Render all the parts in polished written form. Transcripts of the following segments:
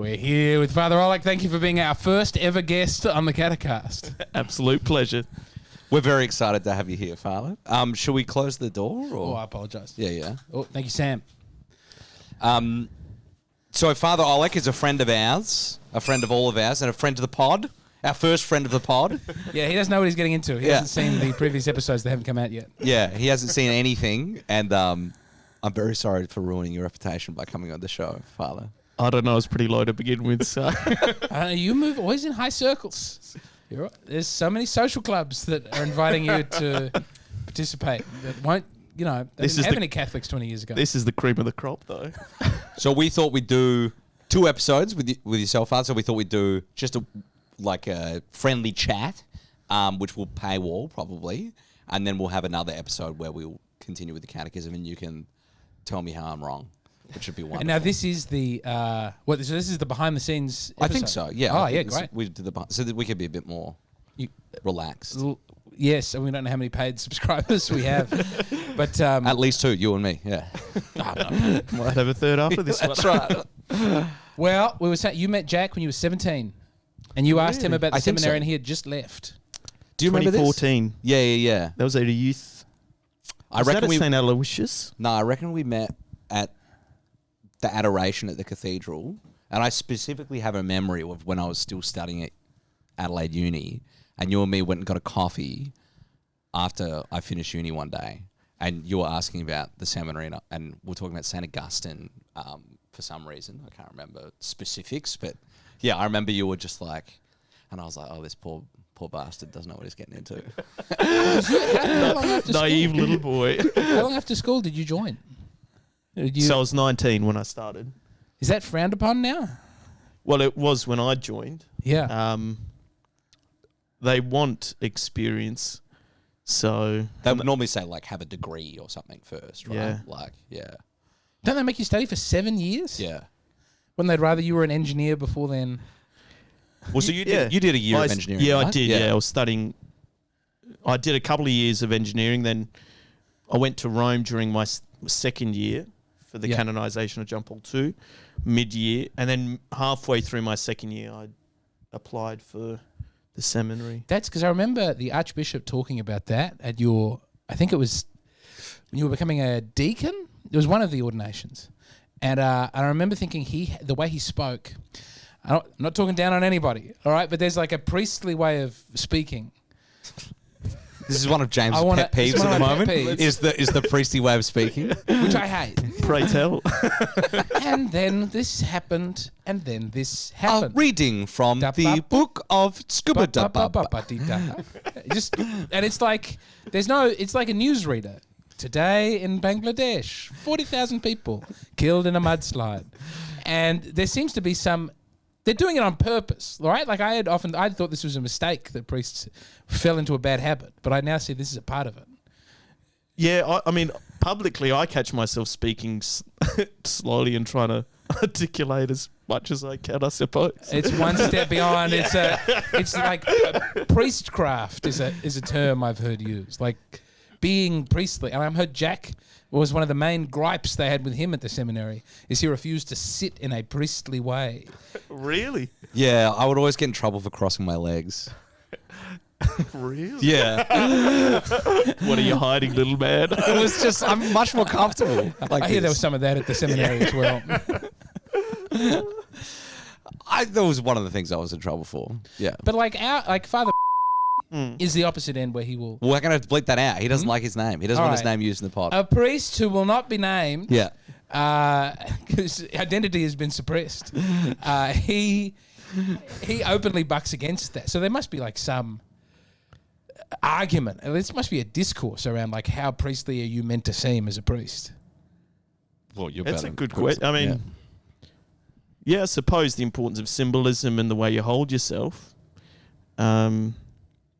We're here with Father Olek. Thank you for being our first ever guest on the Catechast. Absolute pleasure. We're very excited to have you here, Father. Should we close the door? Or? Oh, I apologise. Yeah. Oh, thank you, Sam. So Father Olek is a friend of ours, a friend of all of ours, and a friend of the pod. Our first friend of the pod. Yeah, he doesn't know what he's getting into. He hasn't seen the previous episodes that haven't come out yet. Yeah, he hasn't seen anything, and I'm very sorry for ruining your reputation by coming on the show, Father. I don't know. I was pretty low to begin with, so... You move always in high circles. There's so many social clubs that are inviting you to participate that won't, they didn't have any Catholics 20 years ago. This is the cream of the crop, though. So we thought we'd do 2 episodes with yourself, Father. So we thought we'd do just a friendly chat, which will paywall probably, and then we'll have another episode where we'll continue with the Catechism, and you can tell me how I'm wrong, which would be wonderful. And now this is the so this is the behind the scenes episode. I think so. Yeah. Oh yeah, great. We did so that we could be a bit more relaxed. Yes, and we don't know how many paid subscribers we have, but at least 2, you and me. Yeah. Might have a third after this one. That's right. Well, we were saying you met Jack when you were 17, and you asked him about the seminary, so. and he had just left. Do you remember this? 2014. Yeah. That was at a youth. I reckon we St. Aloysius. No, I reckon we met at the adoration at the cathedral, and I specifically have a memory of when I was still studying at Adelaide Uni, and you and me went and got a coffee after I finished uni one day, and you were asking about the seminary, and we were talking about St. Augustine for some reason. I can't remember specifics, but yeah, I remember you were just like, and I was like, oh, this poor bastard doesn't know what he's getting into. How long after Naive school? little boy. How long after school did you join? So I was 19 when I started. Is that frowned upon now? Well, it was when I joined. Yeah. They want experience, so... They would normally say, have a degree or something first, right? Yeah. Don't they make you study for 7 years? Yeah. Wouldn't they rather you were an engineer before then? Well, so you did a year of engineering, Yeah, right? I did, yeah. I was studying... I did a couple of years of engineering, then I went to Rome during my second year for the canonization of John Paul II, mid-year, and then halfway through my second year, I applied for the seminary. That's because I remember the Archbishop talking about that at I think it was when you were becoming a deacon. It was one of the ordinations. And I remember thinking the way he spoke, I'm not talking down on anybody, all right? But there's a priestly way of speaking. This is one of James' pet peeves at the moment. Is the priestly way of speaking, which I hate. Pray tell. And then this happened, and then this happened. A reading from the book of Scuba Just and it's like it's like a newsreader. Today in Bangladesh, 40,000 people killed in a mudslide, and there seems to be some. They're doing it on purpose, right? I thought this was a mistake that priests fell into a bad habit, but I now see this is a part of it. Yeah, I mean, publicly, I catch myself speaking slowly and trying to articulate as much as I can, I suppose. It's one step beyond. Yeah. It's like priestcraft is a term I've heard used, like being priestly. And I've heard Jack was one of the main gripes they had with him at the seminary is he refused to sit in a priestly way. Really? Yeah, I would always get in trouble for crossing my legs. Really? Yeah. What are you hiding, little man? It was just, I'm much more comfortable. I hear there was some of that at the seminary as well. That was one of the things I was in trouble for. Yeah. But Father is the opposite end where he will... Well, we're going to bleep that out. He doesn't like his name. He doesn't want his name used in the pod. A priest who will not be named... Yeah. Because identity has been suppressed. He openly bucks against that. So there must be some argument. This must be a discourse around how priestly are you meant to seem as a priest? Well, that's a good question. I mean, I suppose the importance of symbolism and the way you hold yourself.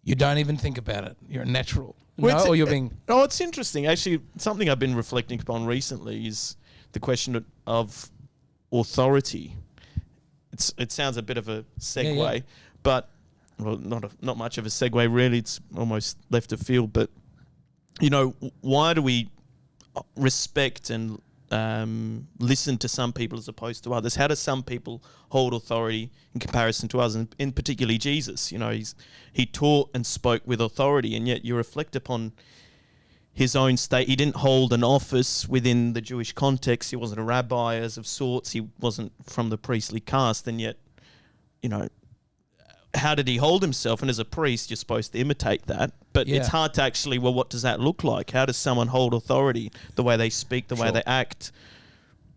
You don't even think about it. You're a natural. Or you're being... Oh, it's interesting. Actually, something I've been reflecting upon recently is the question of authority. It sounds a bit of a segue, but not much of a segue really. It's almost left of field. But why do we respect and listen to some people as opposed to others? How do some people hold authority in comparison to others? And in particularly Jesus, he taught and spoke with authority, and yet you reflect upon his own state. He didn't hold an office within the Jewish context. He wasn't a rabbi as of sorts. He wasn't from the priestly caste, and yet, how did he hold himself? And as a priest, you're supposed to imitate that. But it's hard to actually, what does that look like? How does someone hold authority? The way they speak, the way they act,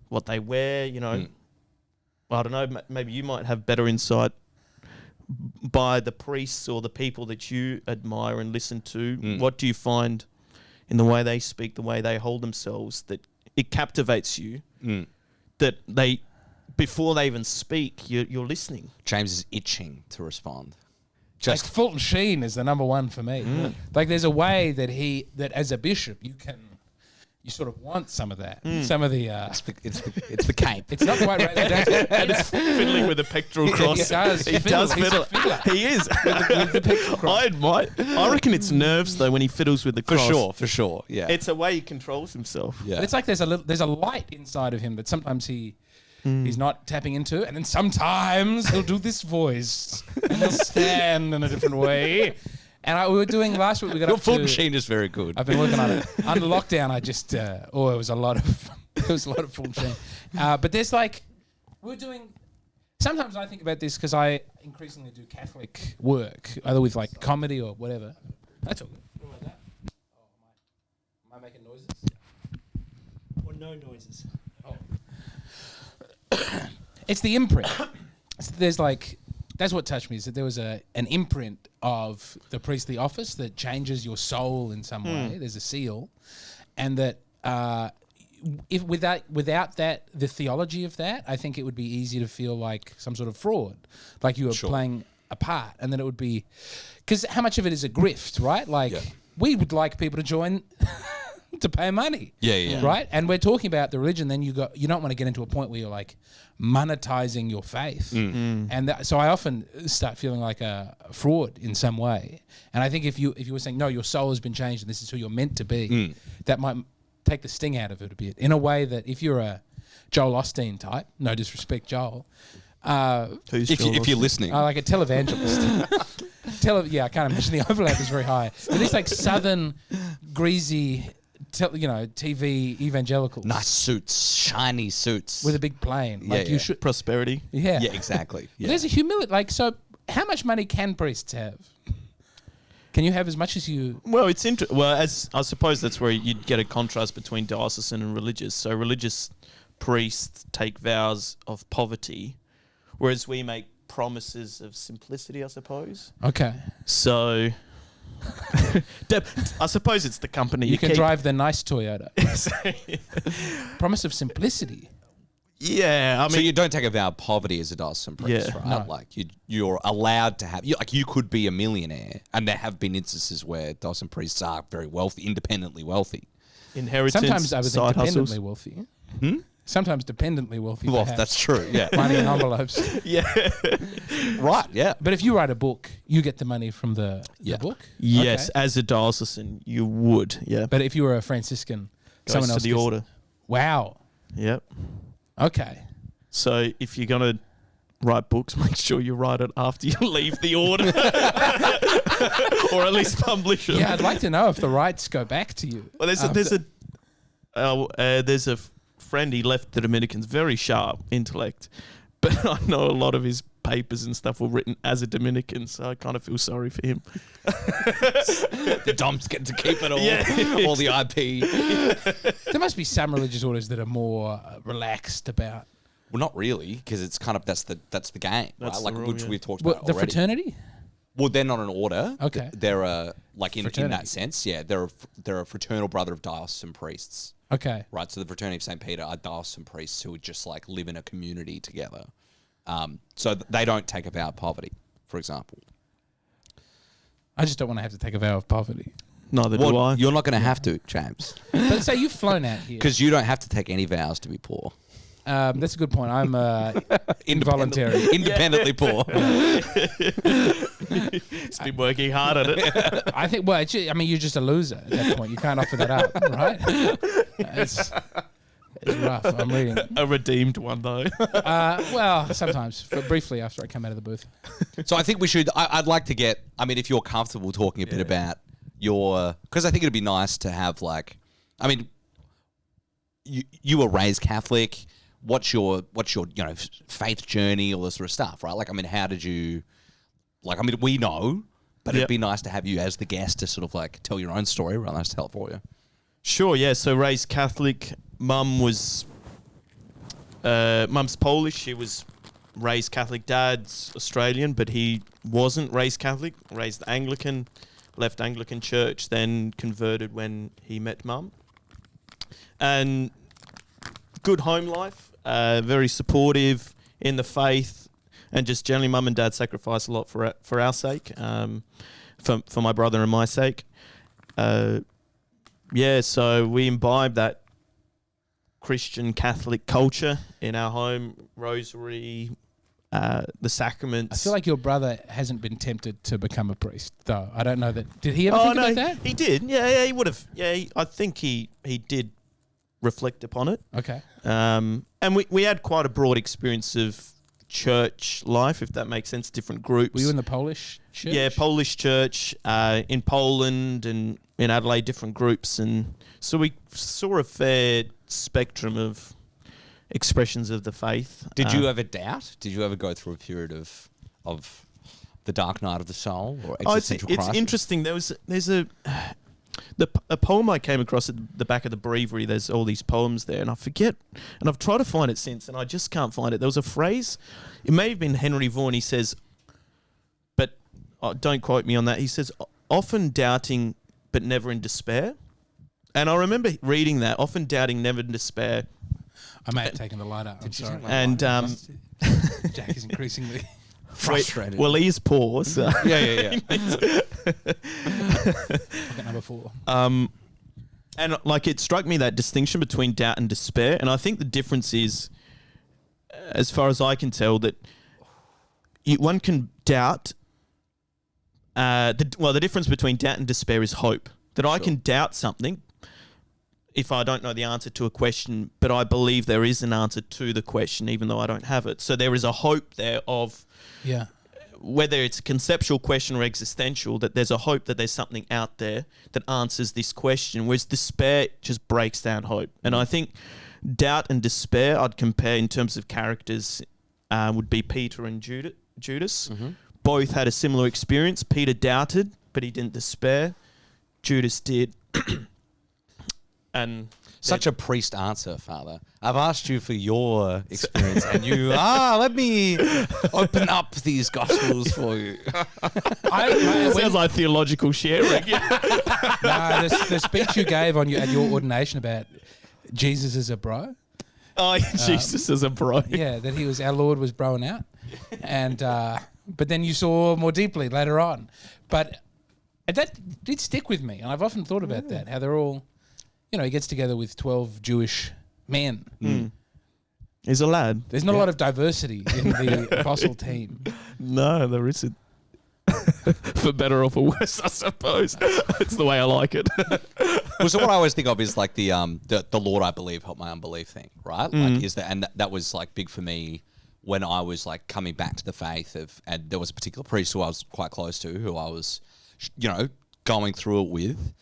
what they wear, I don't know, maybe you might have better insight by the priests or the people that you admire and listen to. What do you find in the way they speak, the way they hold themselves, that it captivates you, that they... Before they even speak, you're listening. James is itching to respond. Like Fulton Sheen is the number one for me. Like there's a way that as a bishop you sort of want some of that. Some of the it's the cape. It's not quite right. And it's fiddling with a pectoral cross. He does fiddle. He is. with the pectoral cross. I reckon it's nerves though when he fiddles with the cross. For sure. Yeah. It's a way he controls himself. Yeah. But it's like there's a light inside of him that sometimes he's not tapping into, and then sometimes he'll do this voice, and he'll stand in a different way. And we were doing last week. We got Your up full to. machine is very good. I've been working on it. Under lockdown, I just it was a lot of full machine. But there's we're doing. Sometimes I think about this because I increasingly do Catholic work, either with comedy or whatever. That's all good. What about that? Oh, am I making noises? Or no noises. It's the imprint. That's what touched me, is that there was an imprint of the priestly office that changes your soul in some way. There's a seal, and that if without that, the theology of that, I think it would be easy to feel like some sort of fraud, like you were playing a part, and then it would be because how much of it is a grift, right? We would like people to join. To pay money, right? And we're talking about the religion. Then you don't want to get into a point where you're monetizing your faith, and so I often start feeling like a fraud in some way. And I think if you were saying no, your soul has been changed and this is who you're meant to be, that might take the sting out of it a bit. In a way that if you're a Joel Osteen type, no disrespect, Joel, if you're listening, like a televangelist. I can't imagine the overlap is very high. But these southern greasy. TV evangelicals. Nice suits, shiny suits. With a big plane. You should. Prosperity. Yeah. Yeah, exactly. Yeah. There's a humility. So how much money can priests have? Can you have as much as you... Well, it's interesting. Well, as I suppose that's where you'd get a contrast between diocesan and religious. So religious priests take vows of poverty, whereas we make promises of simplicity, I suppose. Okay. So... I suppose it's the company you can keep. drive the nice Toyota. Promise of simplicity. Yeah, I mean, so you don't take a vow of poverty as a diocesan priest, right? No. You're allowed to have. You could be a millionaire, and there have been instances where diocesan priests are very wealthy, independently wealthy. Inheritance. Sometimes I would think dependently wealthy. Sometimes dependently wealthy. Well, perhaps. that's true. Yeah, money in envelopes. Yeah. Right. Yeah. But if you write a book, you get the money from the book. Yes, Okay. as a diocesan, you would. Yeah. But if you were a Franciscan, someone else to the order. Wow. Yep. Okay. So if you're gonna write books, make sure you write it after you leave the order, or at least publish them. Yeah, I'd like to know if the rights go back to you. Well, there's a friend. He left the Dominicans, very sharp intellect, but I know a lot of his papers and stuff were written as a Dominican, so I kind of feel sorry for him. The Doms get to keep it all, all the IP. There must be some religious orders that are more relaxed about. Well, not really, because it's kind of that's the game, That's right? the rule, Which yeah. we talked What, about the already. fraternity? Well, they're not an order. Okay. They're a in Fraternity. that sense, yeah. They're a fraternal brother of diocesan priests. Okay. Right, so the Fraternity of St. Peter are diocesan priests who would just live in a community together. So they don't take a vow of poverty, for example. I just don't want to have to take a vow of poverty. Neither do I. You're not going to have to, James, But say you've flown out here. because you don't have to take any vows to be poor. That's a good point. I'm involuntary. Independently poor. He's been working hard at it. I think. Well, you're just a loser at that point. You can't offer that up, right? is rough. I'm reading. A redeemed one, though. Well, sometimes, briefly after I come out of the booth. So I think we should. I'd like to get. I mean, if you're comfortable talking a bit about your, because I think it'd be nice to have like. I mean, you were raised Catholic. What's your faith journey, all this sort of stuff, right? Like, I mean, how did you? Like, I mean, we know, but it'd be nice to have you as the guest to sort of like tell your own story. Rather nice to tell it for you. Sure, yeah. So raised Catholic. Mum's Polish. She was raised Catholic. Dad's Australian, but he wasn't raised Catholic. Raised Anglican, left Anglican church, then converted when he met Mum. And good home life, very supportive in the faith, and just generally Mum and Dad sacrificed a lot for our sake, for my brother and my sake. So we imbibe that Christian Catholic culture in our home, rosary, the sacraments. I feel like your brother hasn't been tempted to become a priest, though. I don't know that. Did he ever think about that? He did. Yeah, he would have. Yeah, I think he did reflect upon it. Okay. And we had quite a broad experience of church life, if that makes sense, different groups. Were you in the Polish church? Yeah, Polish church, in Poland and in Adelaide, different groups. And so we saw a fair spectrum of expressions of the faith. Did you ever doubt? Did you ever go through a period of the dark night of the soul or existential crisis? It's interesting. There's a poem I came across at the back of the breviary. There's all these poems there, and I forget, and I've tried to find it since, and I just can't find it. There was a phrase, it may have been Henry Vaughan, he says, but don't quote me on that, he says, often doubting but never in despair. And I remember reading that, often doubting, never in despair. I may have taken the light out. I'm sorry. And Jack is increasingly frustrated. Well, he is poor, so... yeah. Pocket number 4. And like it struck me that distinction between doubt and despair, and I think the difference is, as far as I can tell, that one can doubt. The difference between doubt and despair is hope. That I can doubt something if I don't know the answer to a question, but I believe there is an answer to the question, even though I don't have it. So there is a hope there of. Yeah. Whether it's a conceptual question or existential, that there's a hope that there's something out there that answers this question, whereas despair just breaks down hope. And I think doubt and despair I'd compare in terms of characters would be Peter and Judas. Mm-hmm. Both had a similar experience. Peter doubted, but he didn't despair. Judas did. And such a priest answer, Father. I've asked you for your experience, and you let me open up these gospels for you. It sounds like theological sharing. No, the speech you gave at your ordination about Jesus as a bro. Oh, Jesus as a bro. Yeah, that our Lord was broing out, and but then you saw more deeply later on, but that did stick with me, and I've often thought about that. How they're all. He gets together with 12 Jewish men. Mm. He's a lad. There's not a lot of diversity in the apostle team. No, there isn't. For better or for worse, I suppose. It's the way I like it. Well, so what I always think of is like the Lord I believe, help my unbelief thing, right? Like that was like big for me when I was like coming back to the faith and there was a particular priest who I was quite close to, who I was, going through it with,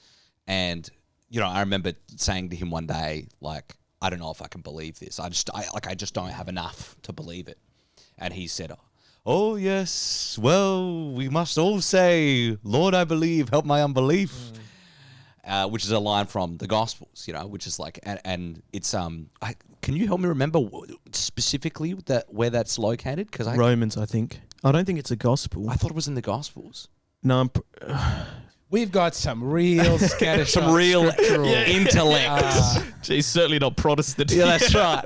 and. I remember saying to him one day, like, I don't know if I can believe this. I just don't have enough to believe it. And he said, oh, yes, well, we must all say, Lord, I believe, help my unbelief. Which is a line from the Gospels, which is like, and it's, can you help me remember specifically where that's located? Because Romans, I think. I don't think it's a Gospel. I thought it was in the Gospels. No, We've got some real scattershot, some real intellect. He's certainly not Protestant. Yeah, that's right.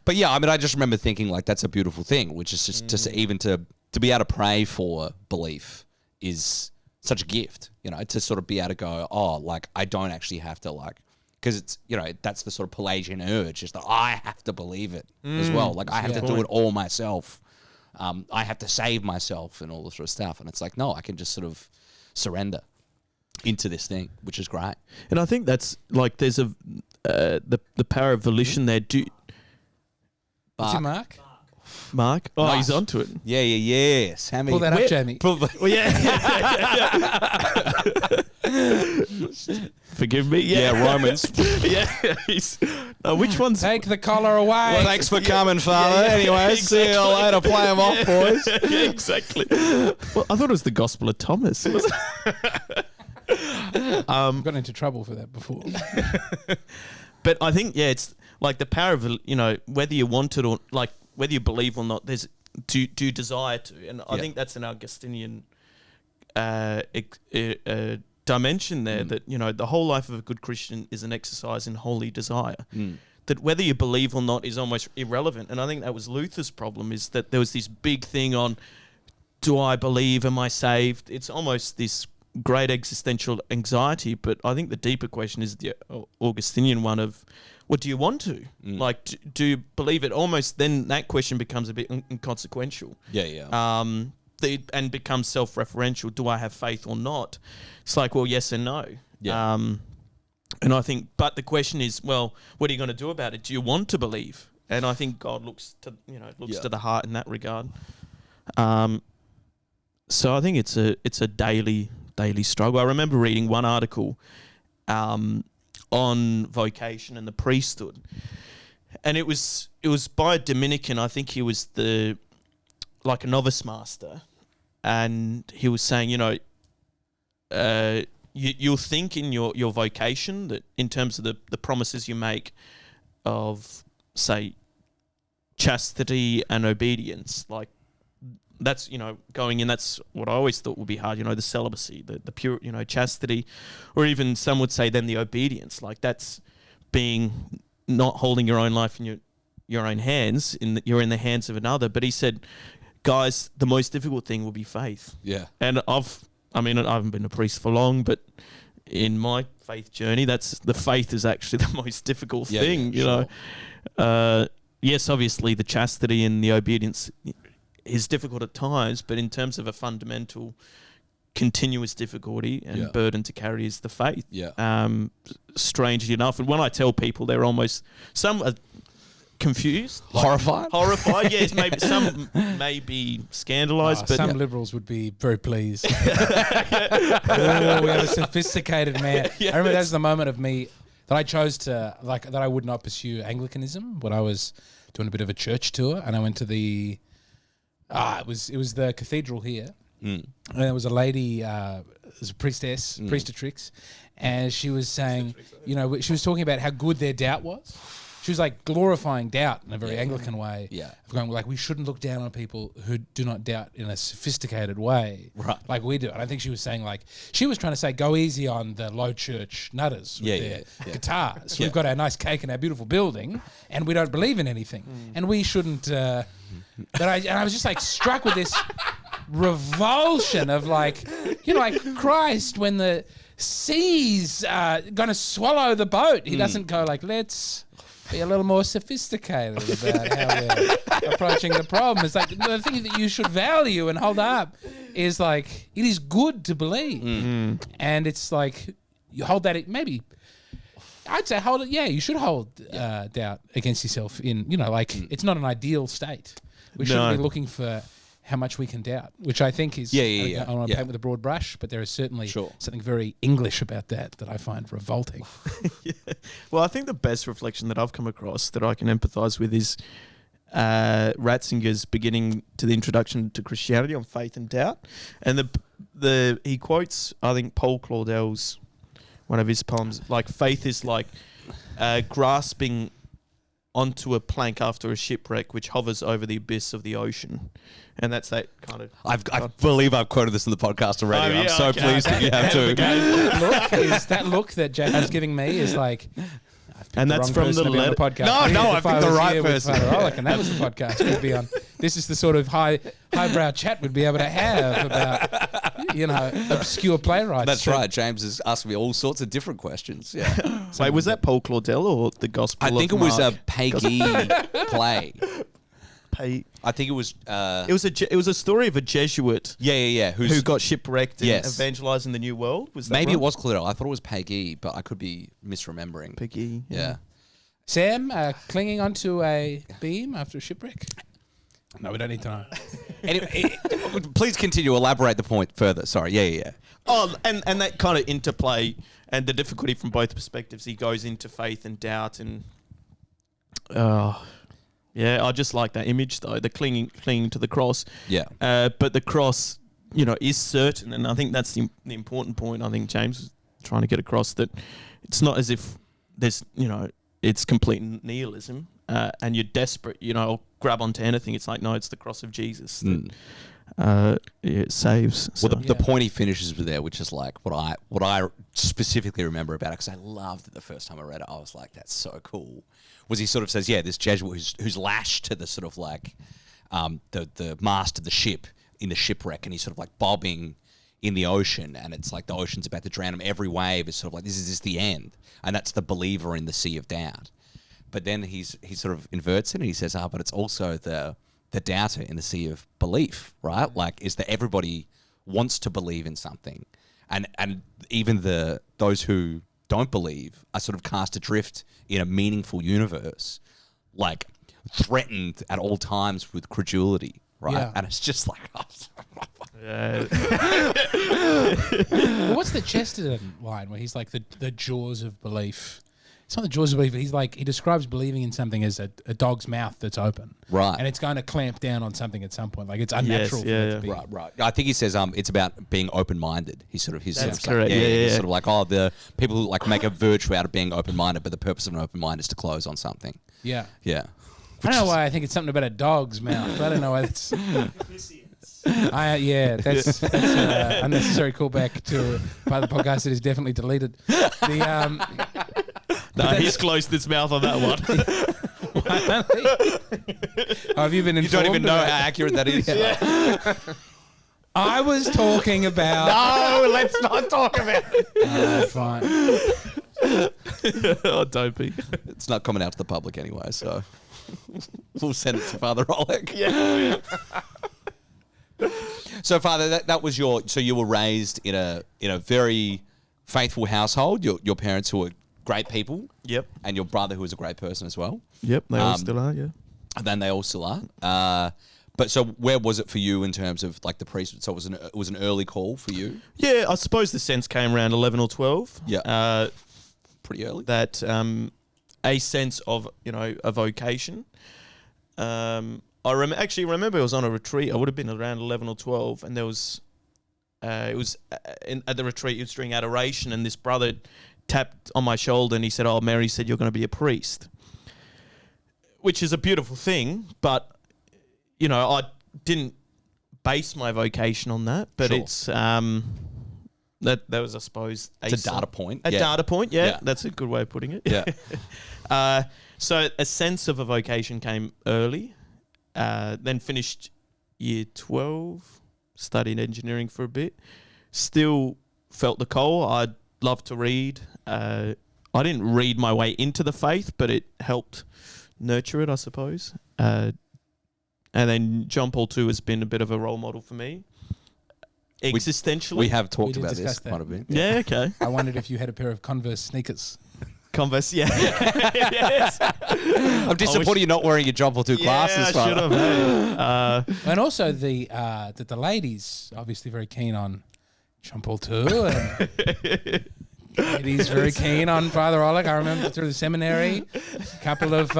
But yeah, I mean, I just remember thinking like that's a beautiful thing, which is just even to be able to pray for belief is such a gift, to sort of be able to go, like I don't actually have to like, because it's, that's the sort of Pelagian urge, is that I have to believe it as well. Like I have to do it all myself. I have to save myself and all this sort of stuff. And it's like, no, I can just sort of surrender. into this thing, which is great. And I think that's like there's a the power of volition there. What's your mark? Mark? Oh, Nice. he's onto it. Yeah. Sammy. Pull that up, Jamie. Well, Forgive me. Yeah, Romans. Which one's? Take the collar away. Thanks for coming, Father. Anyway, see you later. Play them off, boys. Yeah, exactly. Well, I thought it was the Gospel of Thomas. I've gotten into trouble for that before. But I think, it's like the power of, whether you want it or, like, whether you believe or not, there's do desire to. And I think that's an Augustinian dimension there, that, the whole life of a good Christian is an exercise in holy desire. That whether you believe or not is almost irrelevant. And I think that was Luther's problem, is that there was this big thing on, do I believe, am I saved? It's almost this great existential anxiety, but I think the deeper question is the Augustinian one of, what do you want to? Like, do you believe it? Almost then that question becomes a bit inconsequential. And becomes self-referential. Do I have faith or not? It's like, well, yes and no. And I think, but the question is, well, what are you going to do about it? Do you want to believe? And I think God looks to the heart in that regard. So I think it's a daily struggle. I remember reading one article on vocation and the priesthood, and it was by a Dominican. I think he was like a novice master, and he was saying, you'll think in your vocation that in terms of the promises you make of, say, chastity and obedience, like, that's, going in, that's what I always thought would be hard, the celibacy, the pure, chastity, or even some would say then the obedience, like that's being, not holding your own life in your own hands, you're in the hands of another. But he said, guys, the most difficult thing will be faith. Yeah. And I haven't been a priest for long, but in my faith journey, the faith is actually the most difficult thing, yes, obviously the chastity and the obedience is difficult at times, but in terms of a fundamental continuous difficulty and burden to carry is the faith. Strangely enough, and when I tell people, they're almost, some are confused, horrified, yes, maybe some may be scandalised, but some liberals would be very pleased. We have a sophisticated man. I remember that was the moment of me that I chose to, that I would not pursue Anglicanism when I was doing a bit of a church tour, and I went to the it was the cathedral here, and there was a lady, it was a priestess, priestatrix, and she was saying, she was talking about how good their doubt was. She was like glorifying doubt in a very Anglican way. Of going, like, we shouldn't look down on people who do not doubt in a sophisticated way, like we do. And I think she was saying, like, she was trying to say, go easy on the low church nutters with their guitars. We've got our nice cake and our beautiful building, and we don't believe in anything, and we shouldn't. But I was just like struck with this revulsion of like Christ, when the sea's going to swallow the boat, he doesn't go like, let's be a little more sophisticated about how we're approaching the problem. It's like the thing that you should value and hold up is like, it is good to believe. And it's like, you hold that, maybe I'd say hold it. Yeah, you should hold doubt against yourself in, it's not an ideal state. We shouldn't be looking for how much we can doubt, which I think is, I don't want to paint with a broad brush, but there is certainly something very English about that I find revolting. Well, I think the best reflection that I've come across that I can empathise with is Ratzinger's beginning to the introduction to Christianity on faith and doubt. And he quotes, I think, Paul Claudel's, one of his poems, like, faith is like grasping onto a plank after a shipwreck which hovers over the abyss of the ocean. And that's that kind of... I believe I've quoted this in the podcast already. I'm so pleased that you have too. That look that James giving me is like... And that's from the letter. Podcast. No, I picked the right person. Olek, and that was the podcast we'd be on. This is the sort of highbrow chat we'd be able to have about, obscure playwrights. That's right. James has asked me all sorts of different questions. Yeah. Wait, was that Paul Claudel or the Gospel? I think it was a Peggy play. pay. I think it was. It was a story of a Jesuit. Yeah. Who got shipwrecked and Yes. evangelizing the New World? Was that Maybe right? it was Cluedo. I thought it was Peggy, but I could be misremembering. Peggy. Yeah. Sam clinging onto a beam after a shipwreck. No, we don't need to know. Anyway, please continue. Elaborate the point further. Sorry. Yeah. Oh, and that kind of interplay and the difficulty from both perspectives. He goes into faith and doubt, and yeah, I just like that image though. The clinging to the cross. Yeah. But the cross, is certain, and I think that's the important point. I think James was trying to get across that it's not as if there's, it's complete nihilism, and you're desperate, I'll grab onto anything. It's like, no, it's the cross of Jesus that it saves. Well, So. the point he finishes with there, which is like what I specifically remember about it, because I loved it the first time I read it. I was like, that's so cool. Was he sort of says, this Jesuit who's lashed to the sort of like the mast of the ship in the shipwreck, and he's sort of like bobbing in the ocean, and it's like the ocean's about to drown him. Every wave is sort of like, this is the end, and that's the believer in the sea of doubt. But then he sort of inverts it, and he says, but it's also the doubter in the sea of belief, right? Like, is that everybody wants to believe in something, and even those who don't believe are sort of cast adrift in a meaningful universe, like threatened at all times with credulity, right? Yeah. And it's just like, Well, what's the Chesterton line where he's like the jaws of belief? It's not the jaws of belief. He's like, he describes believing in something as a dog's mouth that's open, Right. And it's going to clamp down on something at some point. Like, it's unnatural for it to be. Right. I think he says it's about being open-minded. That's correct. Yeah. He's sort of like, the people who like make a virtue out of being open-minded, but the purpose of an open mind is to close on something. Yeah. Yeah. I don't know why I think it's something about a dog's mouth. I don't know why that's. That's unnecessary callback to part of the podcast that is definitely deleted. No, he's closed his mouth on that one. Have you been informed? You don't even know about- how accurate that is. I was talking about. No, let's not talk about it. Fine. Oh, don't be. It's not coming out to the public anyway, so we'll send it to Father Olek. Yeah. So, Father, that was so you were raised in a very faithful household. Your parents who were great people. Yep. And your brother who was a great person as well. Yep. They all still are. Yeah. And then they all still are. But so where was it for you in terms of like the priesthood? So it was an early call for you? Yeah, I suppose the sense came around 11 or 12. Yeah. Pretty early. That a sense of, a vocation. I remember I was on a retreat. I would have been around 11 or 12, and there was, at the retreat, it was during adoration, and this brother tapped on my shoulder and he said, "Oh, Mary said you're going to be a priest," which is a beautiful thing, but I didn't base my vocation on that. But Sure. it's that was, I suppose, It's a data point. data point. Yeah, Yeah. that's a good way of putting it. Yeah. So a sense of a vocation came early. Then finished year 12, studied engineering for a bit. Still felt the call. I'd love to read. I didn't read my way into the faith, but it helped nurture it, I suppose. And then John Paul II has been a bit of a role model for me. Existentially. We have talked did about discuss this that. quite a bit. Yeah, okay. I wondered if you had a pair of Converse sneakers. Converse, yeah. Yes. I'm disappointed you're not wearing your John Paul II glasses, I Father. should have. And also that the ladies obviously very keen on John Paul II, and ladies very keen on Father Olek. I remember through the seminary, a couple of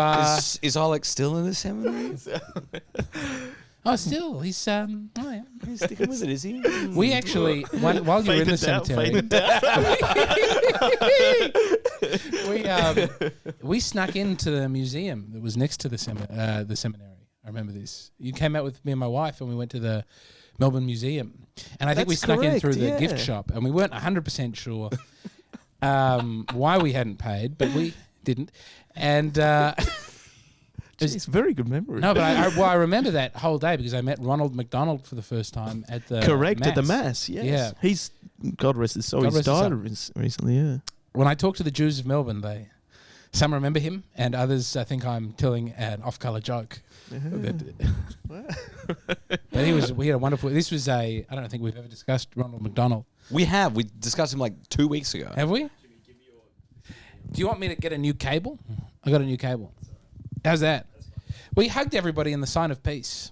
Is Olek still in the seminary? still he's He's sticking with it, is he? we actually while you were in the cemetery, we snuck into the museum that was next to the seminary. I remember this. You came out with me and my wife, and we went to the Melbourne Museum, and I think we That's snuck in correct, through the yeah. gift shop, and we weren't 100% sure why we hadn't paid, but we didn't, and. It's very good memory. No, but I remember that whole day because I met Ronald McDonald for the first time at the at the Mass, yes. Yeah. He's, God rest his soul, God he's rest his died soul. recently, yeah. When I talked to the Jews of Melbourne, some remember him, and others think I'm telling an off-color joke. But we had a wonderful. This was I don't think we've ever discussed Ronald McDonald. We have. We discussed him like 2 weeks ago. Have we? Do you want me to get a new cable? I got a new cable. How's that? We hugged everybody in the sign of peace.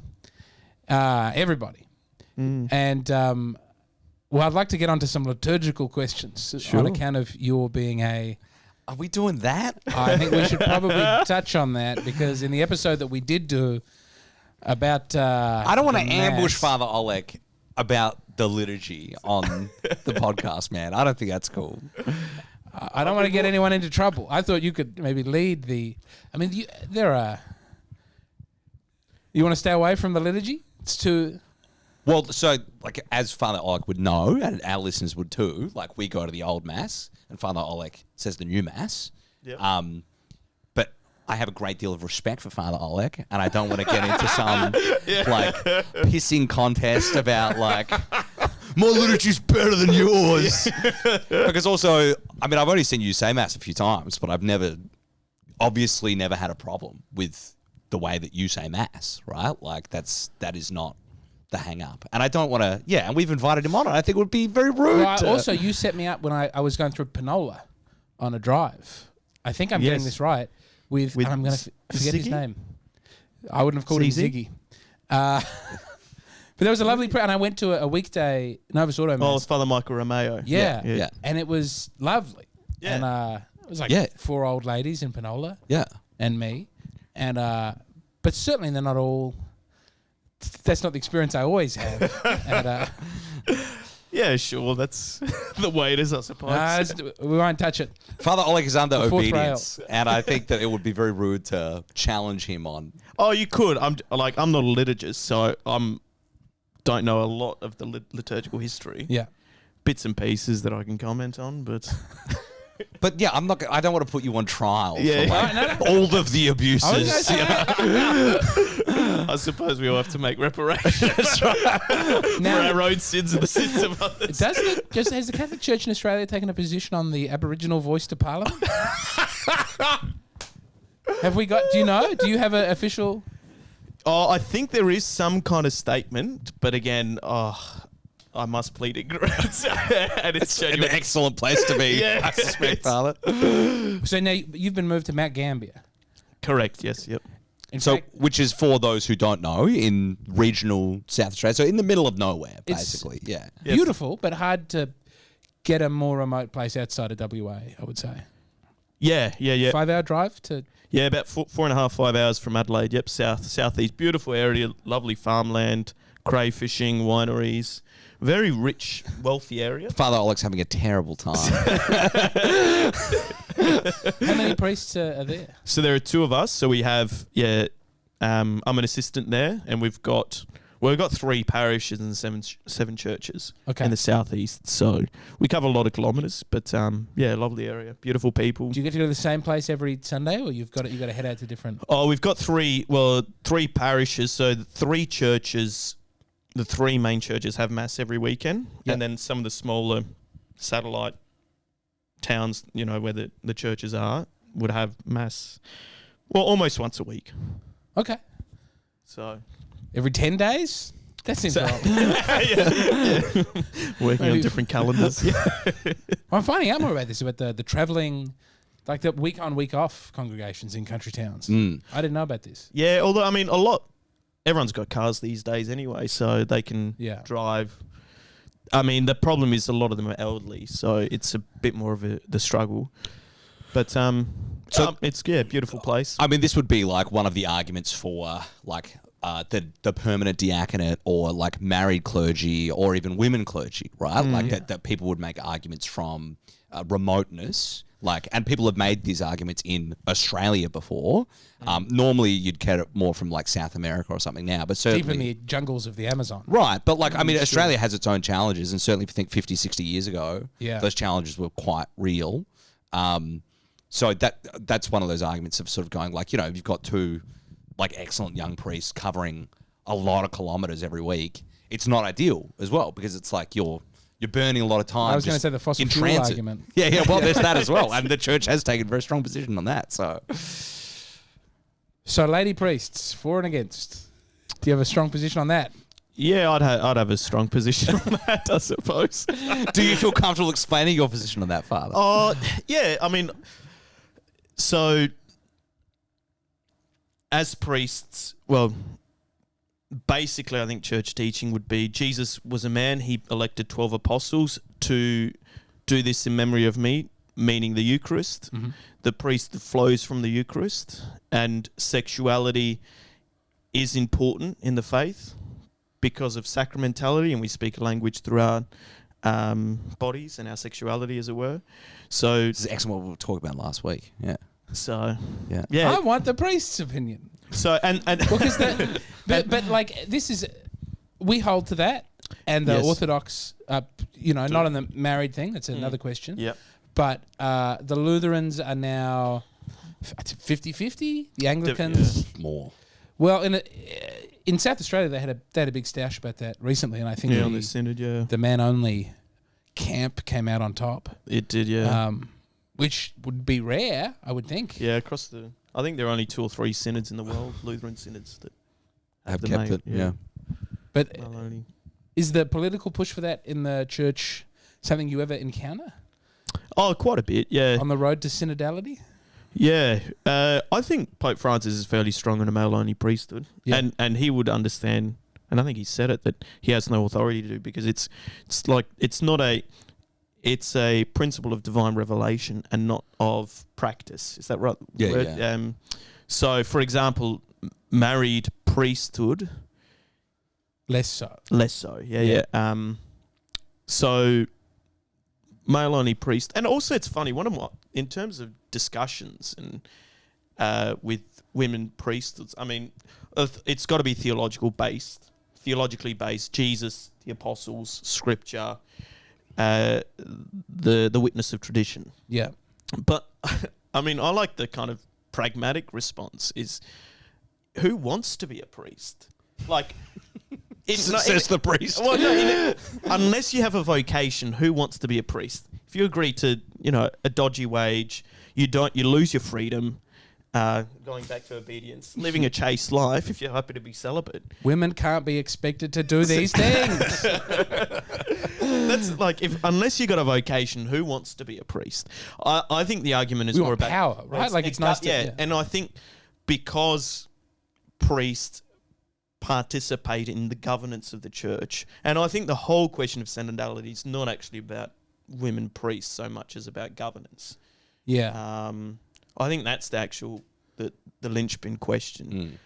Everybody. And I'd like to get onto some liturgical questions on account of your being a. Are we doing that? I think we should probably touch on that because in the episode that we did do about. I don't want to ambush Father Olek about the liturgy on the podcast, man. I don't think that's cool. I don't want to get anyone into trouble. I thought you could maybe lead the. I mean, you want to stay away from the liturgy? It's too. Well, so like as Father Olek would know, and our listeners would too. Like we go to the old mass, and Father Olek says the new mass. Yep. But I have a great deal of respect for Father Olek, and I don't want to get into some like pissing contest about like my liturgy's better than yours. Because also, I mean, I've only seen you say mass a few times, but I've obviously never had a problem with the way that you say mass, right? Like that is not the hang up. And I don't want to, and we've invited him on, and I think it would be very rude. Well, also, you set me up when I was going through Panola on a drive. I think I'm getting this right. With I'm going to forget his name. I wouldn't have called him Ziggy. But there was a lovely prayer, and I went to a weekday Novus Ordo mass. Oh, it's Father Michael Romeo. Yeah. And it was lovely. Yeah. And it was like 4 old ladies in Panola. Yeah. And me. And but certainly they're not all. That's not the experience I always have. And, yeah, sure. That's the way it is, I suppose. We won't touch it. Father Olek is under obedience, and I think that it would be very rude to challenge him on. Oh, you could. I'm not a liturgist, so don't know a lot of the liturgical history. Yeah, bits and pieces that I can comment on, but. But yeah, I don't want to put you on trial for all of the abuses. I suppose we all have to make reparations for our own sins and the sins of others. Has the Catholic Church in Australia taken a position on the Aboriginal voice to Parliament? Have we got? Do you know? Do you have an official? Oh, I think there is some kind of statement, but again, I must plead ignorance. And it's an excellent place to be, I suspect, Father. So now you've been moved to Mount Gambier. Correct, yes, yep. Which is, for those who don't know, in regional South Australia. So in the middle of nowhere, basically. It's beautiful, but hard to get a more remote place outside of WA, I would say. Yeah. 5-hour drive to... Yeah, about 4.5, 5 hours from Adelaide. Yep, southeast. Beautiful area, lovely farmland, crayfishing, wineries. Very rich, wealthy area. Father Olek's having a terrible time. How many priests are there? So there are 2 of us. So we have, I'm an assistant there, and we've got 3 parishes and 7 churches in the southeast. So we cover a lot of kilometres, but lovely area, beautiful people. Do you get to go to the same place every Sunday, or you've got to head out to different? Oh, we've got 3 parishes. So 3 churches. The 3 main churches have mass every weekend, and then some of the smaller satellite towns, where the churches are, would have mass, almost once a week. Okay. So every 10 days? That seems wrong. Working on different calendars. I'm finding out more about this, about the travelling, like the week on, week off congregations in country towns. I didn't know about this. Yeah, although, I mean, everyone's got cars these days anyway, so they can drive. I mean, the problem is a lot of them are elderly, so it's a bit more of the struggle. But it's beautiful place. I mean, this would be like one of the arguments for the permanent diaconate, or like married clergy, or even women clergy, right? That people would make arguments from remoteness. And people have made these arguments in Australia before. Normally, you'd get it more from like South America or something now, but certainly... Deep in the jungles of the Amazon. Right, but Australia has its own challenges, and certainly if you think 50, 60 years ago, those challenges were quite real. So that's one of those arguments of sort of going you've got 2 excellent young priests covering a lot of kilometres every week. It's not ideal as well, because it's like you're you're burning a lot of time. I was going to just say the fossil in fuel transit. argument. Yeah. Well, there's that as well, and the church has taken a very strong position on that. So, lady priests, for and against. Do you have a strong position on that? Yeah, I'd have a strong position on that, I suppose. Do you feel comfortable explaining your position on that, Father? Oh, yeah. I mean, so as priests, well, basically, I think church teaching would be Jesus was a man. He elected 12 apostles to do this in memory of me, meaning the Eucharist. Mm-hmm. The priest flows from the Eucharist, and sexuality is important in the faith because of sacramentality, and we speak a language through our bodies and our sexuality, as it were. So This is excellent what we were talking about last week. Yeah. So Yeah. I want the priest's opinion. So and Because but like this is, we hold to that, and the Yes. Orthodox, not on the married thing. That's another question. Yep. But the Lutherans are now 50-50. The Anglicans, More. well, in South Australia they had a big stoush about that recently, and I think on the synod, the man only camp came out on top. it did, yeah. Which would be rare, I would think. Yeah, across the. I think there are only 2 or 3 synods in the world, Lutheran synods that Have the kept name, it. Yeah. But Well, only. is the political push for that in the church something you ever encounter Oh, quite a bit, yeah. on the road to synodality? Yeah, I think Pope Francis is fairly strong on a male-only priesthood, Yeah. and he would understand, and I think he said it, that he has no authority to do, because it's a principle of divine revelation and not of practice. Is that right? Yeah, word? yeah. So, for example, married priesthood, Less so. less so. Yeah. So, male-only priest, and also it's funny. In terms of discussions and with women priesthoods, I mean, it's got to be theologically based. Jesus, the apostles, scripture, the witness of tradition. Yeah. But I mean, I like the kind of pragmatic response: is who wants to be a priest? Like, Says the priest. Well, no, unless you have a vocation, who wants to be a priest? If you agree to, a dodgy wage, you lose your freedom. Going back to obedience, living a chaste life. If you're happy to be celibate, Women can't be expected to do these things. that's like unless you got a vocation, who wants to be a priest? I think the argument is We more want about power, right? Like it's nice to. yeah. And I think because priests participate in the governance of the church, and I think the whole question of synodality is not actually about women priests so much as about governance. Yeah. I think that's the linchpin question.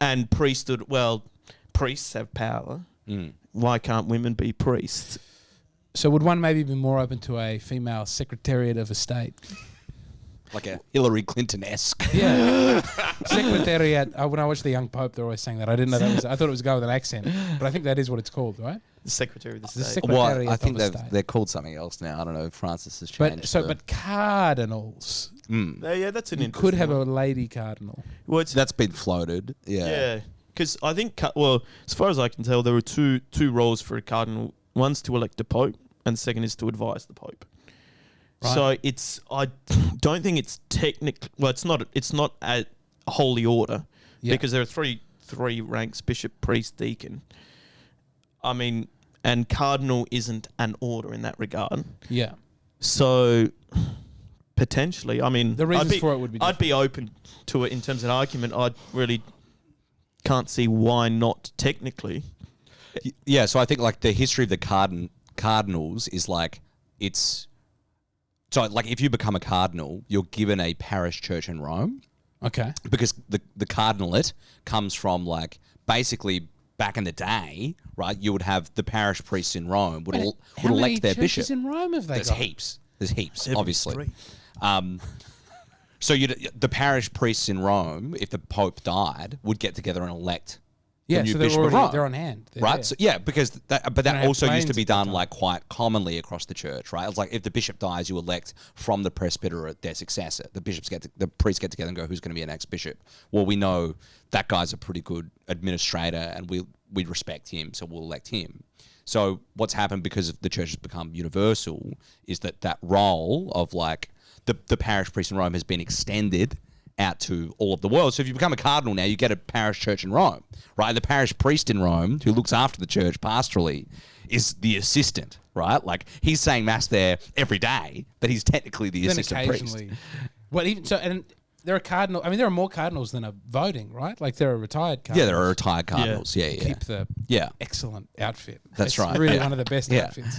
And priesthood, well, priests have power. Why can't women be priests? So would one maybe be more open to a female Secretariat of Estate? Like a Hillary Clinton-esque. Yeah. Secretariat. When I watched The Young Pope, they're always saying that. I didn't know that was. I thought it was a guy with an accent, but I think that is what it's called, right? The Secretary of the The State. Secretariat Well, I think of Estate. they're called something else now. I don't know. Francis has But changed. but cardinals. Yeah, that's an You interesting could have one. a lady cardinal. Well, it's, That's been floated. Yeah. yeah, because I think, as far as I can tell, there were two roles for a cardinal. One's to elect a pope, and the second is to advise the pope. Right. So I don't think it's technically. Well, it's not a holy order because there are three ranks: bishop, priest, deacon. I mean, and cardinal isn't an order in that regard. Yeah. So potentially, I mean, The reasons for it would be I'd be open to it in terms of an argument. I really can't see why not technically. Yeah, so I think like the history of the cardinals is like it's so like if you become a cardinal, you're given a parish church in Rome Okay. because the cardinalate comes from like basically back in the day, right? You would have the parish priests in Rome would How many elect their churches bishop. in Rome have they There's got? heaps. There's heaps, 73. obviously. So the parish priests in Rome, if the Pope died, would get together and elect Yeah, the new so they're bishop of already Rome. they're on hand. They're Right, there. so, yeah, because that have also used to trains be at that done time. like quite commonly across the church, right? It's like if the bishop dies, you elect from the presbyterate their successor. The priests get together and go, who's going to be our next bishop? Well, we know that guy's a pretty good administrator, and we respect him, so we'll elect him. So what's happened because the church has become universal is that role of like the parish priest in Rome has been extended out to all of the world. So if you become a cardinal now, you get a parish church in Rome, right? The parish priest in Rome, who looks after the church pastorally, is the assistant, right? Like he's saying mass there every day, but he's technically the assistant priest. Well, even so, and there are cardinal. I mean, there are more cardinals than are voting, right? Like there are retired cardinals. Yeah, there are retired cardinals. Yeah, Keep the excellent outfit. That's it's right. Really yeah. one of the best Yeah. outfits.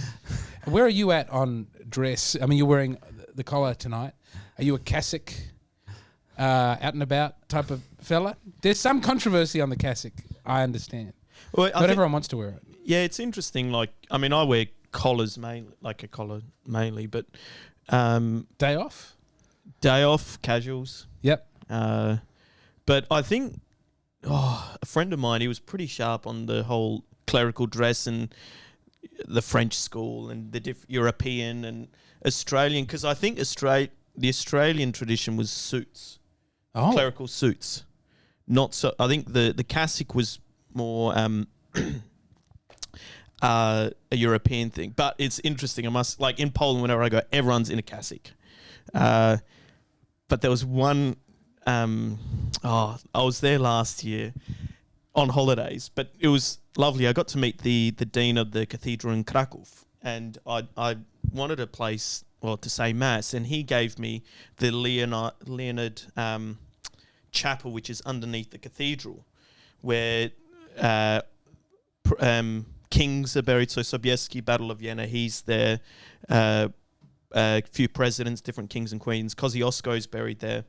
Where are you at on dress? I mean, you're wearing the collar tonight. Are you a cassock, out and about type of fella? There's some controversy on the cassock, I understand. Well, Not everyone wants to wear it. Yeah, it's interesting. Like, I mean, I wear collars mainly, like a collar mainly, but Day off? day off, casuals. Yep. But I think a friend of mine, he was pretty sharp on the whole clerical dress and the French school and the European and Australian, because I think the Australian tradition was suits, clerical suits. Not so. I think the cassock was more a European thing. But it's interesting. Like in Poland, whenever I go, everyone's in a cassock. But there was one. I was there last year on holidays, but it was lovely. I got to meet the dean of the cathedral in Krakow, and I wanted a place to say mass, and he gave me the Leonard chapel, which is underneath the cathedral, where kings are buried. So Sobieski, Battle of Vienna, he's there. A few presidents, different kings and queens. Kosciuszko's buried there.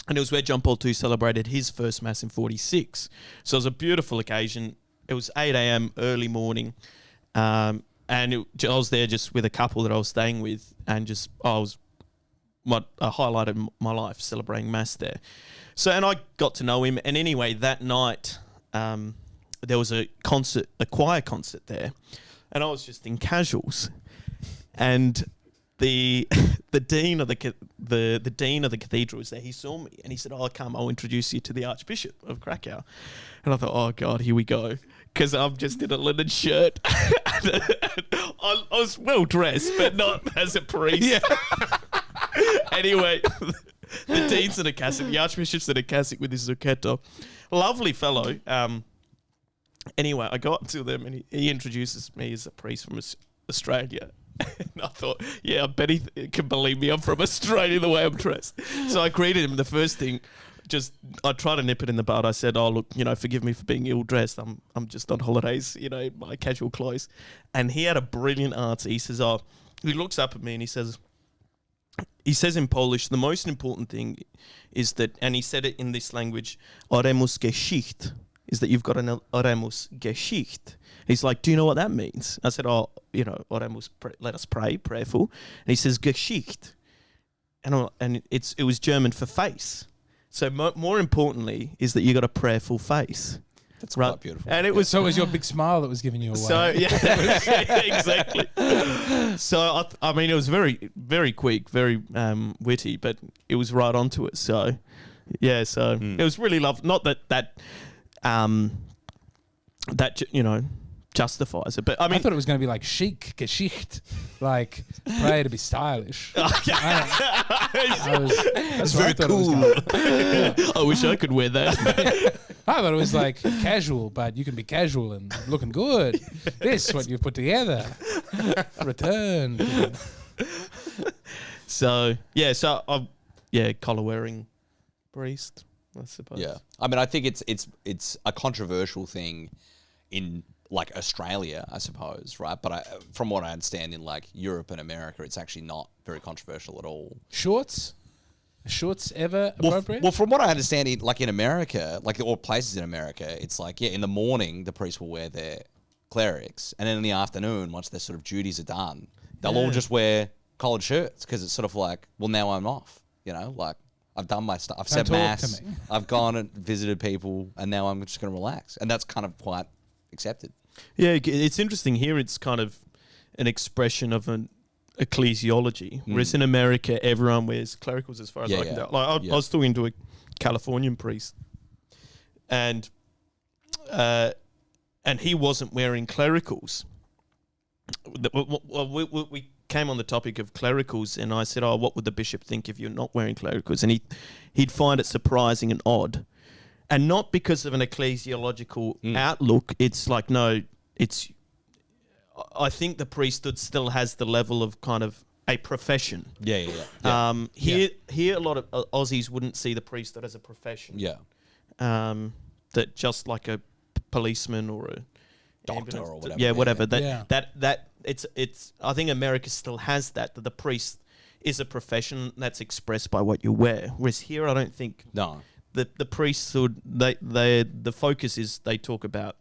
And it was where John Paul II celebrated his first mass in 46. So it was a beautiful occasion. It was 8 a.m. early morning. And I was there just with a couple that I was staying with, and I highlighted my life celebrating mass there. So, and I got to know him. And anyway, that night, there was a choir concert there, and I was just in casuals, and the dean of the dean of the cathedral was there. He saw me and he said, "Oh, come, I'll introduce you to the Archbishop of Krakow." And I thought, "Oh God, here we go," because I'm just in a linen shirt. I was well dressed, but not as a priest. Yeah. Anyway, the dean's in a cassock, the Archbishop's in a cassock with his zucchetto. Lovely fellow. Anyway, I got to them and he introduces me as a priest from Australia. And I thought, yeah, I bet he can believe me. I'm from Australia the way I'm dressed. So I greeted him. The first thing, I tried to nip it in the bud. I said, "Oh, look, forgive me for being ill-dressed. I'm just on holidays, my casual clothes." And he had a brilliant answer. He says, he looks up at me and he says in Polish, the most important thing is that, and he said it in this language, Oremus Geschicht, is that you've got an Oremus Geschicht. He's like, "Do you know what that means?" I said, Oremus, let us pray, prayerful. And he says, Geschicht. And it was German for face. So more importantly is that you got a prayerful face. That's quite beautiful. And it was So it was your big smile that was giving you away. So yeah, exactly. So I mean, it was very, very quick, very witty, but it was right onto it. So yeah, it was really lovely. Not that justifies it, but I mean, I thought it was going to be like chic, Geschicht, like pray to be stylish. That's very cool. I wish I could wear that. I thought it was like casual, but you can be casual and looking good. This is what you've put together. Return. So collar wearing priest, I suppose. Yeah, I mean, I think it's a controversial thing in like Australia, I suppose, right? But from what I understand, in like Europe and America, it's actually not very controversial at all. Shorts? Are shorts ever appropriate? Well, from what I understand, in America, like all places in America, it's like, in the morning, the priests will wear their clerics. And then in the afternoon, once their sort of duties are done, they'll all just wear collared shirts because it's sort of like, well, now I'm off, like I've done my stuff. I've said mass. I've gone and visited people, and now I'm just going to relax. And that's kind of quite accepted. Yeah, it's interesting here. It's kind of an expression of an ecclesiology, whereas in America, everyone wears clericals as far as I can tell. Like I was talking to a Californian priest, and he wasn't wearing clericals, we came on the topic of clericals, and I said, "Oh, what would the bishop think if you're not wearing clericals?" And he'd find it surprising and odd, and not because of an ecclesiological outlook. It's like I think the priesthood still has the level of kind of a profession. Yeah. Here, a lot of Aussies wouldn't see the priesthood as a profession. Yeah. That just like a policeman or a Doctor or whatever. Yeah, whatever. Yeah. That it's. I think America still has that the priest is a profession that's expressed by what you wear. Whereas here, I don't think. No. The priesthood. The focus is they talk about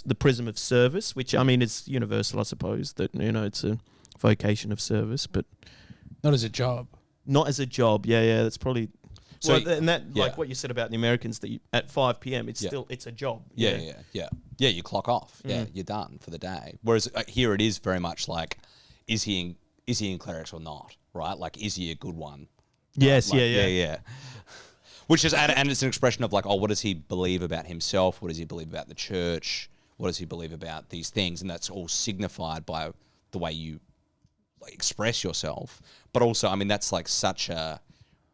the prism of service, which I mean is universal, I suppose. That it's a vocation of service, but Not as a job. not as a job. Yeah, that's probably. So So and that yeah. like what you said about the Americans that at 5 p.m. it's Yeah. still it's a job. Yeah. You clock off. Yeah, you're done for the day. Whereas here it is very much like, is he in clerics or not? Right? Like, is he a good one? Yes. Like, yeah. Which is and it's an expression of like, oh, what does he believe about himself? What does he believe about the church? What does he believe about these things? And that's all signified by the way you like, express yourself. But also, I mean, that's like such a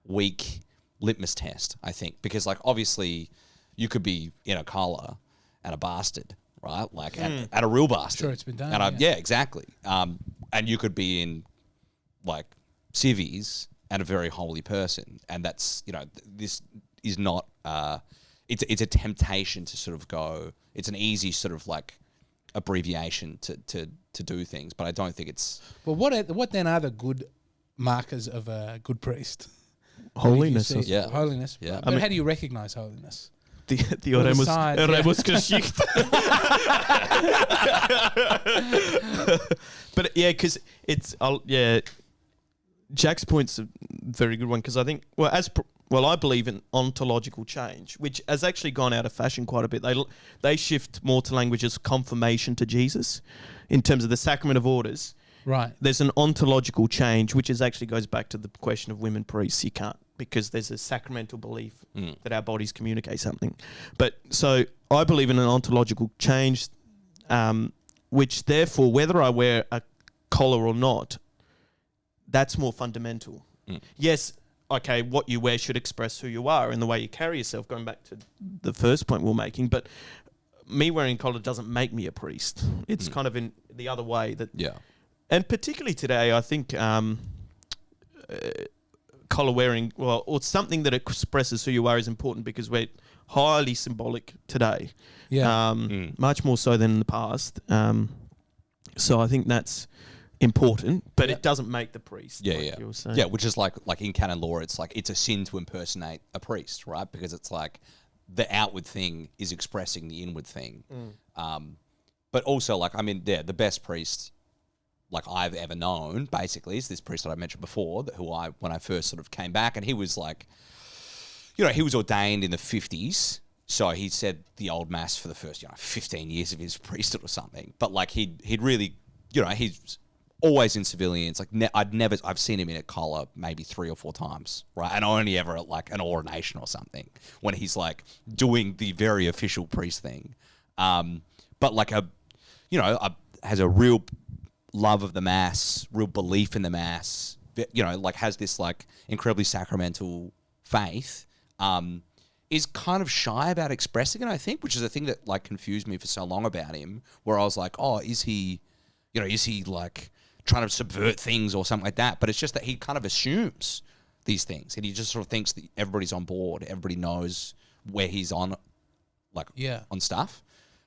weak litmus test, I think, because like obviously you could be in a collar and a bastard, right? Like and a real bastard. Sure, it's been done, And yeah. exactly. And you could be in like civvies and a very holy person, and that's this is not. It's a temptation to sort of go. It's an easy sort of like abbreviation to do things, but I don't think it's. Well, what then are the good markers of a good priest? Holiness. How do you see- Yeah. Holiness. Yeah. But how do you recognize holiness? The Well, the Oremus signs, yeah. Geschichte. But yeah, because it's Jack's point's a very good one because I think I believe in ontological change, which has actually gone out of fashion quite a bit. They shift more to language as confirmation to Jesus in terms of the sacrament of orders. Right. There's an ontological change, which actually goes back to the question of women priests. You can't, because there's a sacramental belief that our bodies communicate something. But so I believe in an ontological change, which therefore, whether I wear a collar or not, that's more fundamental. Yes, okay, what you wear should express who you are and the way you carry yourself, going back to the first point we're making. But me wearing a collar doesn't make me a priest. It's kind of in the other way that... Yeah. And particularly today, I think collar wearing, or something that expresses who you are is important because we're highly symbolic today. Yeah. Much more so than in the past. So I think that's important, but it doesn't make the priest. Like you were saying. Yeah, which is like in canon law, it's like it's a sin to impersonate a priest, right? Because it's like the outward thing is expressing the inward thing. But also, like, I mean, the best priest like I've ever known, basically, is this priest that I mentioned before, when I first sort of came back, and he was like, he was ordained in the 50s, so he said the old mass for the first 15 years of his priesthood or something. But like he'd really, he's always in civilians. Like I've seen him in a collar maybe 3 or 4 times, right? And only ever at like an ordination or something when he's like doing the very official priest thing. But like has a real love of the mass, real belief in the mass, like has this like incredibly sacramental faith, is kind of shy about expressing it, I think, which is a thing that like confused me for so long about him, where I was like, oh, is he like trying to subvert things or something like that? But it's just that he kind of assumes these things and he just sort of thinks that everybody's on board, everybody knows where he's on, like on stuff.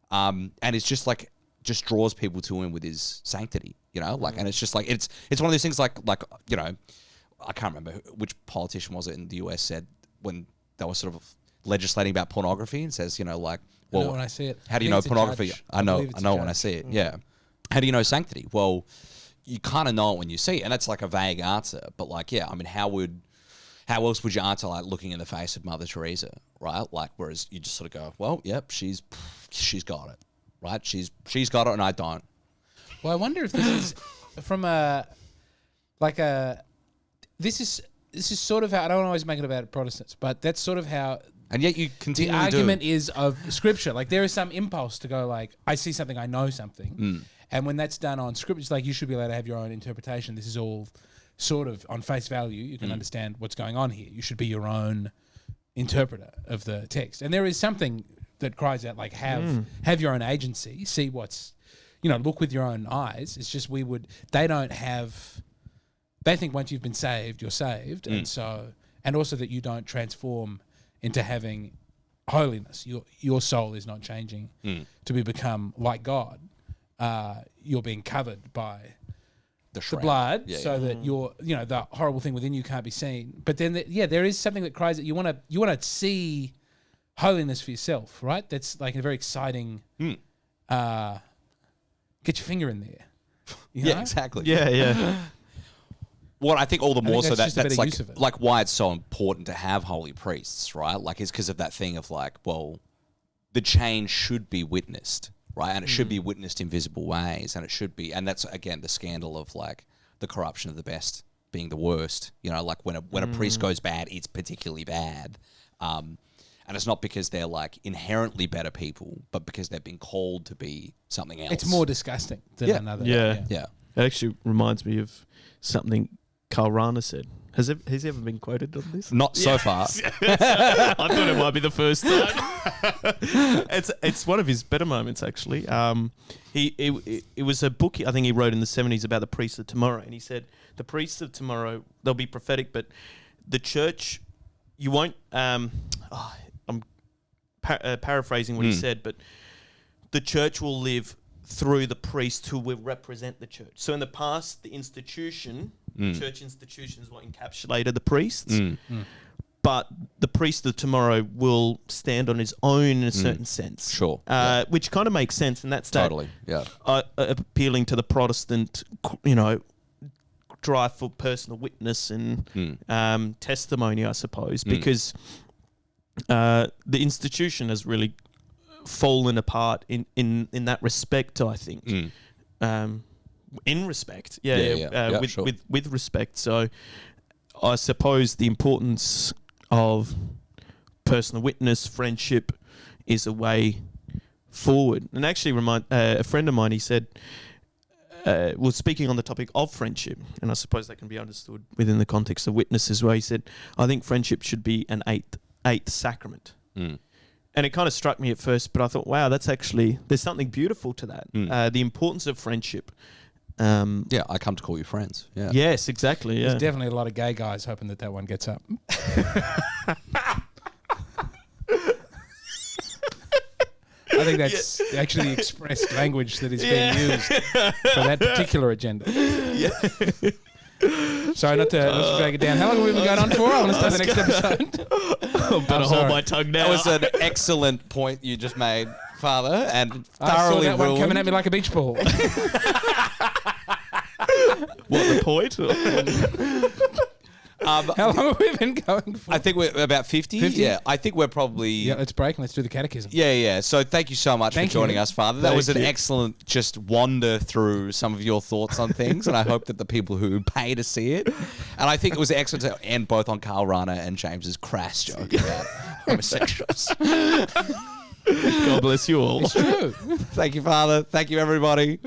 And it's just like, just draws people to him with his sanctity, and it's just like, it's one of those things like, I can't remember which politician was it in the US said when they were sort of legislating about pornography and says, well, I know when I see it. how do you know it's a pornography? judge. I know believe it's a when I judge. see it. Yeah. How do you know sanctity? Well, you kind of know it when you see it. And that's like a vague answer, but like, I mean, how else would you answer like looking in the face of Mother Teresa, right? Like, whereas you just sort of go, well, yep, she's got it. Right, she's got it, and I don't. Well, I wonder if this is from this is sort of how, I don't always make it about Protestants, but that's sort of how And yet you the continue to argument is of Scripture. Like there is some impulse to go like, I see something, I know something, And when that's done on script, it's like you should be allowed to have your own interpretation. This is all sort of on face value. You can understand what's going on here. You should be your own interpreter of the text. And there is something that cries out like have your own agency, see what's, look with your own eyes. It's just they don't have, they think once you've been saved, you're saved. And also that you don't transform into having holiness. Your soul is not changing to become like God. You're being covered by the blood, that the horrible thing within you can't be seen. But then, there is something that cries that you want to see holiness for yourself, right? That's like a very exciting. Get your finger in there. Yeah, exactly. Yeah. What I think all the more so that's that's like like why it's so important to have holy priests, right? Like, it's because of that thing of like, well, the change should be witnessed, right? And it should be witnessed in visible ways, and it should be, and that's again the scandal of like the corruption of the best being the worst. Like when a priest goes bad, it's particularly bad, and it's not because they're like inherently better people, but because they've been called to be something else. It's more disgusting than another. Yeah. Yeah. It actually reminds me of something Karl Rahner said. Has he ever been quoted on this? Not so far. I thought it might be the first time. It's one of his better moments, actually. It was a book I think he wrote in the 70s about the priests of tomorrow, and he said the priests of tomorrow, they'll be prophetic, but the church, you won't. I'm paraphrasing what he said, but the church will live through the priests who will represent the church. So in the past, the institution, church institution is what encapsulated the priests. But the priest of tomorrow will stand on his own in a certain sense. Sure. Which kind of makes sense. And that's totally. Appealing to the Protestant, drive for personal witness and testimony, I suppose, because the institution has really fallen apart in that respect, I think. In respect, with respect. So I suppose the importance of personal witness, friendship, is a way forward. And actually, a friend of mine, he said, was speaking on the topic of friendship, and I suppose that can be understood within the context of witness as well. He said, I think friendship should be an eighth sacrament. And it kind of struck me at first, but I thought, wow, that's actually, there's something beautiful to that. The importance of friendship. I come to call you friends. Yeah. Yes, exactly. Yeah. There's definitely a lot of gay guys hoping that one gets up. I think that's actually the expressed language that is being used for that particular agenda. Sorry, not to drag it down. How long have we been going on for? I want to start the next episode. I better hold my tongue now. That was an excellent point you just made, Father, and I saw thoroughly that one coming at me like a beach ball. What, the point? How long have we been going for? I think we're about 50. 50? Yeah, I think we're probably... Yeah, let's break and let's do the catechism. Yeah. So thank you so much for joining us, Father. That was an excellent just wander through some of your thoughts on things, and I hope that the people who pay to see it... And I think it was excellent to end both on Karl Rahner and James's crass joke about homosexuals. God bless you all. It's true. Thank you, Father. Thank you, everybody.